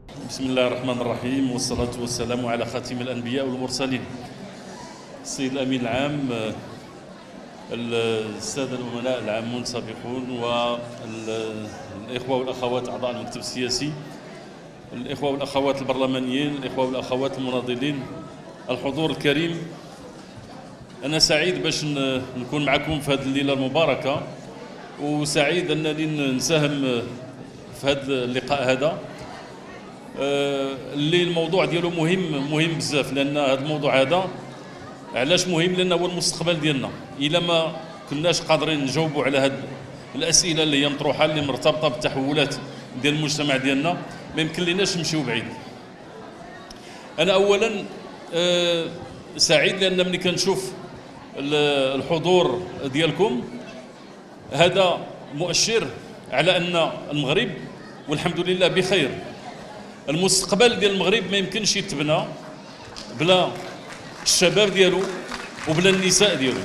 بسم الله الرحمن الرحيم، والصلاة والسلام على خاتم الأنبياء والمرسلين السيد الأمين العام، السادة الأمناء العامون السابقون، والإخوة والأخوات أعضاء المكتب السياسي، الإخوة والأخوات البرلمانيين، الإخوة والأخوات المناضلين، الحضور الكريم. أنا سعيد باش نكون معكم في هذه الليلة المباركة، وسعيد أنني نساهم في هذا اللقاء هذا اللي الموضوع ديالو مهم بزاف. لأن هذا الموضوع هذا علاش مهم؟ لأنه هو المستقبل ديالنا. إلا ما كناش قادرين نجاوبوا على هذه الأسئلة اللي هي مطروحة، اللي مرتبطة بالتحولات ديال المجتمع ديالنا، ما يمكن لناش نمشيو بعيد. أنا أولا سعيد لأن ملي كنشوف الحضور ديالكم، هذا مؤشر على أن المغرب والحمد لله بخير. المستقبل ديال المغرب ما يمكنش يتبنى بلا الشباب ديالو وبلا النساء ديالو.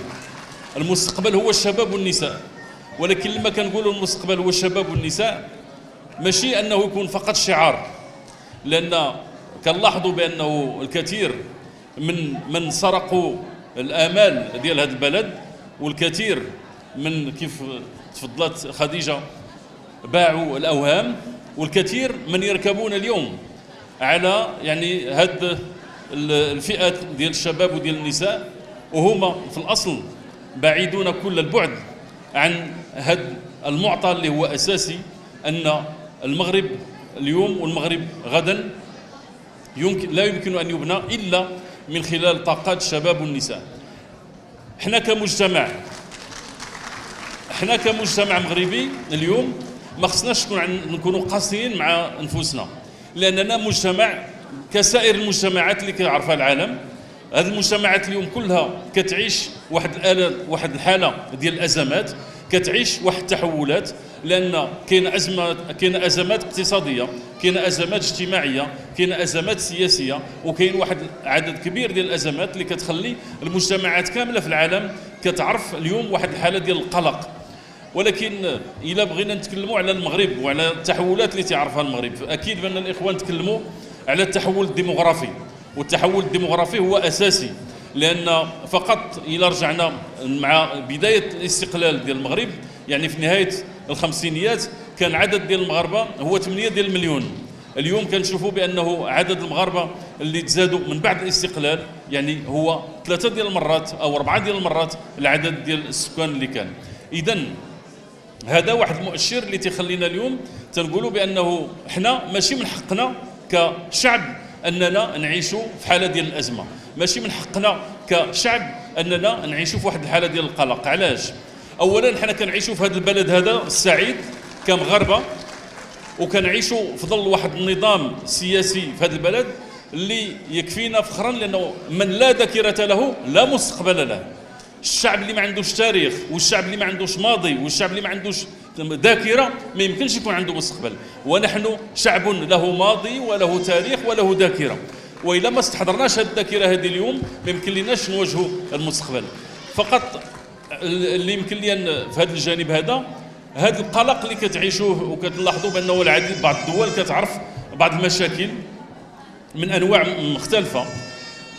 المستقبل هو الشباب والنساء، ولكن لما كنقولوا المستقبل هو الشباب والنساء، ماشي انه يكون فقط شعار، لان كنلاحظوا بانه الكثير من سرقوا الامال ديال هذا البلد، والكثير من كيف تفضلت خديجه باعوا الاوهام، والكثير من يركبون اليوم على هاد الفئات ديال الشباب وديال النساء، وهما في الاصل بعيدون كل البعد عن هاد المعطى اللي هو اساسي، ان المغرب اليوم والمغرب غدا لا يمكن ان يبنى الا من خلال طاقات الشباب والنساء. احنا كمجتمع مغربي اليوم ما خصناش نكونوا قاسيين مع انفسنا، لاننا مجتمع كسائر المجتمعات اللي كيعرفها العالم. هذه المجتمعات اليوم كلها كتعيش واحد الحاله ديال الازمات، كتعيش واحد التحولات، لان كاين ازمات اقتصاديه، كاين ازمات اجتماعيه، كاين ازمات سياسيه، وكاين واحد عدد كبير ديال الازمات اللي كتخلي المجتمعات كامله في العالم كتعرف اليوم واحد الحاله ديال القلق. ولكن إلا بغينا نتكلموا على المغرب وعلى التحولات اللي تعرفها المغرب، اكيد بان الاخوان تكلموا على التحول الديموغرافي، والتحول الديموغرافي هو اساسي، لان فقط إلا رجعنا مع بدايه الاستقلال ديال المغرب، في نهايه الخمسينيات، كان عدد ديال المغاربه هو 8 ديال المليون. اليوم كنشوفوا بانه عدد المغاربه اللي تزادوا من بعد الاستقلال هو 3 ديال المرات او 4 ديال المرات العدد ديال السكان اللي كان. اذا هذا واحد المؤشر اللي تيخلينا اليوم تنقولوا بانه احنا ماشي من حقنا كشعب اننا نعيشوا في حاله ديال الازمه، ماشي من حقنا كشعب اننا نعيشوا في واحد الحاله ديال القلق. علاش؟ اولا حنا كنعيشوا في هذا البلد هذا السعيد كمغاربه، وكنعيشوا في ظل واحد النظام سياسي في هذا البلد اللي يكفينا فخرا، لانه من لا ذاكره له لا مستقبل له. الشعب اللي ما عندوش تاريخ، والشعب اللي ما عندوش ماضي، والشعب اللي ما عندوش ذاكره، ما يمكنش يكون عنده مستقبل. ونحن شعب له ماضي وله تاريخ وله ذاكره، واذا ما استحضرناش هذه الذاكره هذه اليوم ما يمكن لناش نواجهوا المستقبل. فقط اللي يمكن لي في هذا الجانب هذا القلق اللي كتعيشوه، وكتلاحظوا بانه العديد بعض الدول كتعرف بعض المشاكل من انواع مختلفه.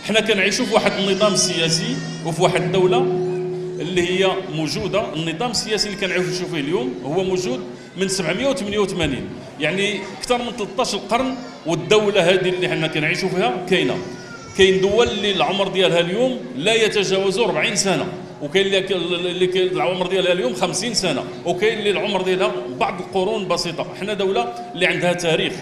حنا كنعيشوا في واحد النظام سياسي وفي واحد الدوله اللي هي موجوده. النظام السياسي اللي كنعيشوا فيه اليوم هو موجود من 788، اكثر من 13 قرن، والدوله هذه اللي حنا كنعيشوا فيها كاين دول اللي العمر ديالها اليوم لا يتجاوز 40 سنه، وكاين اللي العمر ديالها اليوم 50 سنه، وكاين اللي العمر ديالها بعض القرون بسيطه. حنا دوله اللي عندها تاريخ،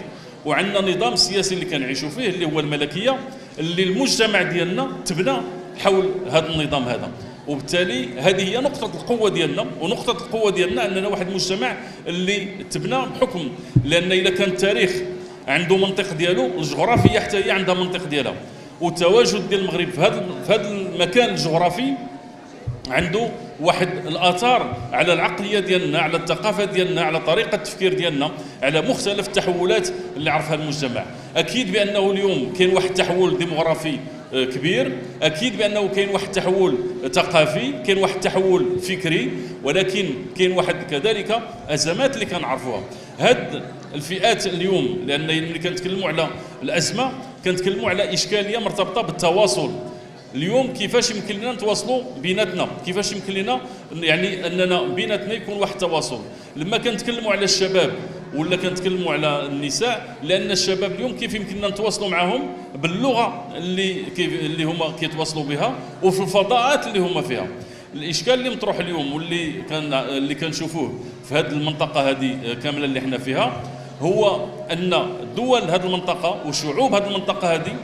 وعندنا نظام سياسي اللي كنعيشوا فيه اللي هو الملكيه، اللي المجتمع ديالنا تبنى حول هذا النظام هذا. وبالتالي هذه هي نقطة القوة ديالنا، ونقطة القوة ديالنا أننا واحد المجتمع اللي تبنى بحكم، لأن إذا كان التاريخ عنده منطق ديالو، الجغرافيا حتى هي عندها منطق ديالها. والتواجد ديال المغرب في هذا المكان الجغرافي عنده واحد الاثار على العقليه ديالنا، على الثقافه ديالنا، على طريقه التفكير ديالنا، على مختلف التحولات اللي عرفها المجتمع. اكيد بانه اليوم كاين واحد التحول ديموغرافي كبير، اكيد بانه كاين واحد التحول ثقافي، كاين واحد التحول فكري، ولكن كاين واحد كذلك ازمات اللي كنعرفوها. هاد الفئات اليوم، لان ملي كنتكلموا على الازمه كنتكلموا على اشكاليه مرتبطه بالتواصل. اليوم كيفاش يمكن لنا نتواصلوا بيناتنا، كيفاش يمكن لنا يعني اننا بيناتنا يكون واحد التواصل. لما كنتكلموا على الشباب ولا كنتكلموا على النساء، لان الشباب اليوم كيف يمكننا نتواصلوا معهم باللغه اللي هما كيتواصلوا بها وفي الفضاءات اللي هما فيها. الاشكال اللي مطروح اليوم واللي كنشوفوه في هذه المنطقه هذه كامله اللي احنا فيها، هو ان دول هذه المنطقه وشعوب هذه المنطقه هذه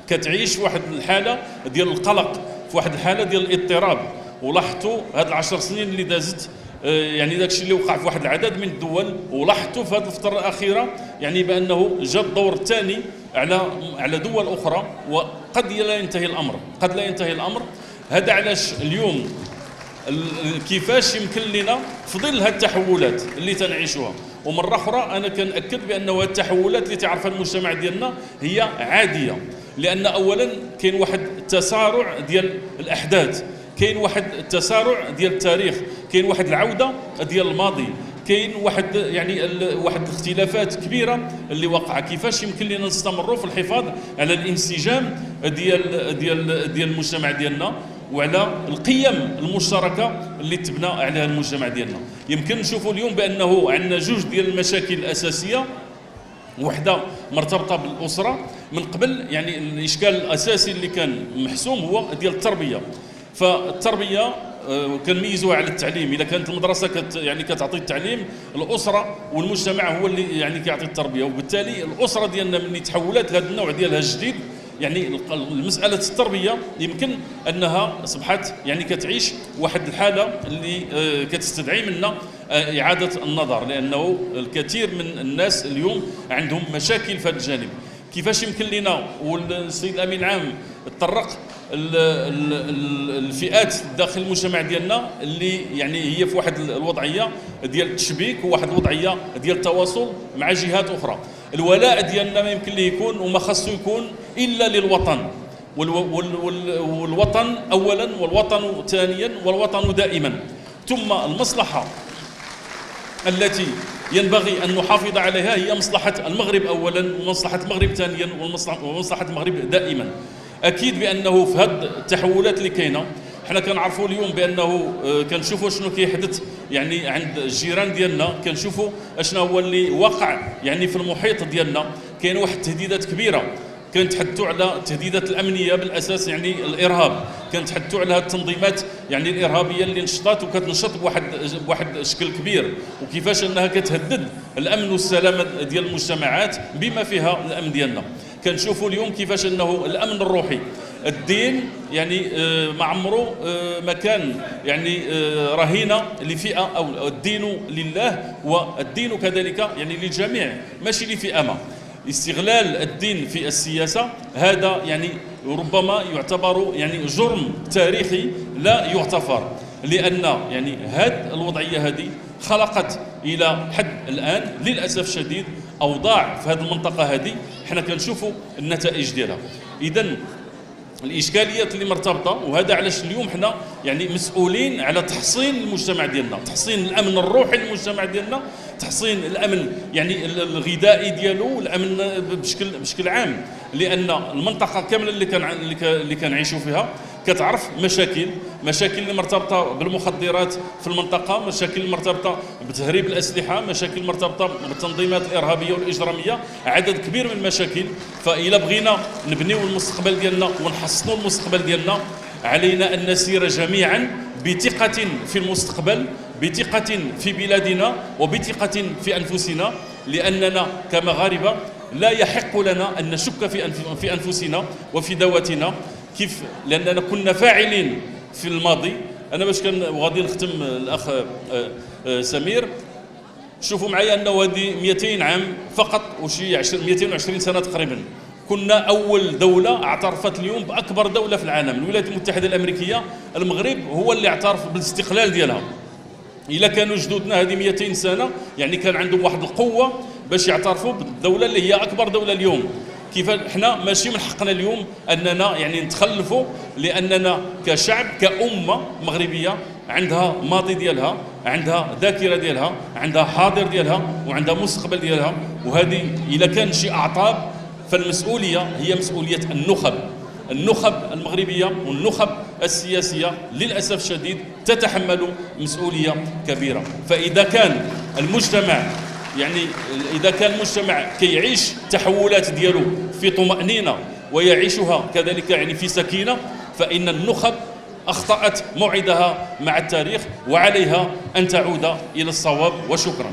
كتعيش واحد الحاله ديال القلق، في واحد الحاله ديال الاضطراب. ولاحظتوا هاد العشر سنين اللي دازت يعني داك الشيء اللي وقع في واحد العدد من الدول، ولاحظتوا في هذه الفتره الاخيره يعني بانه جا الدور الثاني على دول اخرى، وقد لا ينتهي الامر، قد لا ينتهي الامر. هذا علاش اليوم كيفاش يمكن لنا في ظل هذه التحولات اللي تنعيشوها. ومره اخرى انا كنأكد بانه هذه التحولات اللي تعرفها المجتمع ديالنا هي عاديه، لان اولا كاين واحد التسارع ديال الاحداث، كاين واحد التسارع ديال التاريخ، كاين واحد العوده ديال الماضي، كاين واحد يعني واحد الاختلافات كبيره اللي وقع. كيفاش يمكن لنا نستمروا في الحفاظ على الانسجام ديال المجتمع ديالنا وعلى القيم المشتركه اللي تبنى عليها المجتمع ديالنا. يمكن نشوفوا اليوم بانه عندنا جوج ديال المشاكل الاساسيه، وحده مرتبطه بالاسره. من قبل يعني الاشكال الاساسي اللي كان محسوم هو ديال التربيه. فالتربيه كنميزوها على التعليم. اذا كانت المدرسه كتعطي التعليم، الاسره والمجتمع هو اللي يعني كيعطي التربيه. وبالتالي الاسره ديالنا ملي تحولت لهذا النوع ديالها الجديد، يعني مساله التربيه يمكن انها اصبحت يعني كتعيش واحد الحاله اللي كتستدعي منا اعاده النظر، لانه الكثير من الناس اليوم عندهم مشاكل في هذا الجانب. كيفاش يمكن لنا، والسيد الامين العام تطرق الفئات داخل المجتمع ديالنا اللي يعني هي في واحد الوضعيه ديال التشبيك وواحد الوضعيه ديال التواصل مع جهات اخرى. الولاء ديالنا ما يمكن ليه يكون وما خاصو يكون الا للوطن، والوطن اولا، والوطن ثانيا، والوطن دائما، ثم المصلحه التي ينبغي أن نحافظ عليها هي مصلحة المغرب أولا، ومصلحة المغرب ثانيا، ومصلحة المغرب دائما. أكيد بأنه في هذه التحولات اللي كاينة حنا كنعرفوا اليوم بأنه كنشوفوا شنو كيحدث يعني عند الجيران ديالنا، كنشوفوا اشنا هو اللي وقع يعني في المحيط ديالنا. كاين واحد التهديدات كبيرة، كنتحدثوا على التهديدات الامنيه بالاساس يعني الارهاب، كنتحدثوا على التنظيمات يعني الارهابيه اللي نشطات وكتنشط بواحد الشكل كبير، وكيفاش انها كتهدد الامن والسلامه ديال المجتمعات بما فيها الامن ديالنا. كنشوفوا اليوم كيفاش انه الامن الروحي، الدين يعني ما عمره ما كان يعني رهينه لفئه، او الدين لله والدين كذلك يعني للجميع ماشي لفئه ما. استغلال الدين في السياسة هذا يعني ربما يعتبر يعني جرم تاريخي لا يغتفر، لأن يعني هذه الوضعية هذه خلقت إلى حد الآن للأسف الشديد أوضاع في هذه المنطقة هذه حنا كنشوفوا النتائج ديالها. إذن الاشكاليات اللي مرتبطه، وهذا علاش اليوم حنا يعني مسؤولين على تحصين المجتمع ديالنا، تحصين الامن الروحي للمجتمع ديالنا، تحصين الامن يعني الغذائي ديالو، الامن بشكل عام، لان المنطقه كامله اللي كنعيشوا فيها كتعرف مشاكل اللي مرتبطه بالمخدرات في المنطقه، مشاكل مرتبطه بتهريب الاسلحه، مشاكل مرتبطه بالتنظيمات الارهابيه والاجراميه، عدد كبير من المشاكل. فإلا بغينا نبنيو المستقبل ديالنا ونحسنوا المستقبل ديالنا، علينا ان نسير جميعا بثقه في المستقبل، بثقه في بلادنا، وبثقه في انفسنا، لاننا كمغاربه لا يحق لنا ان نشك في انفسنا وفي ذواتنا. كيف؟ لاننا كنا فاعلين في الماضي. انا باش غادي نختم الاخ سمير، شوفوا معايا انه هذه 200 عام فقط وشي 220 سنه تقريبا كنا اول دوله اعترفت اليوم باكبر دوله في العالم، الولايات المتحده الامريكيه. المغرب هو اللي اعترف بالاستقلال ديالها. الا كانوا جدودنا هذه 200 سنه يعني كان عندهم واحد القوه باش يعترفوا بالدوله اللي هي اكبر دوله اليوم. كيف احنا ماشي من حقنا اليوم اننا يعني نتخلفوا، لاننا كشعب كأمة مغربية عندها ماضي ديالها، عندها ذاكره ديالها، عندها حاضر ديالها، وعندها مستقبل ديالها. وهذه اذا كان شي اعطاب فالمسؤوليه هي مسؤوليه النخب المغربيه والنخب السياسيه للاسف الشديد تتحمل مسؤوليه كبيره. فاذا كان المجتمع اذا كان المجتمع كيعيش التحولات ديالو في طمأنينه ويعيشها كذلك في سكينه، فإن النخب أخطأت موعدها مع التاريخ وعليها أن تعود إلى الصواب. وشكرا.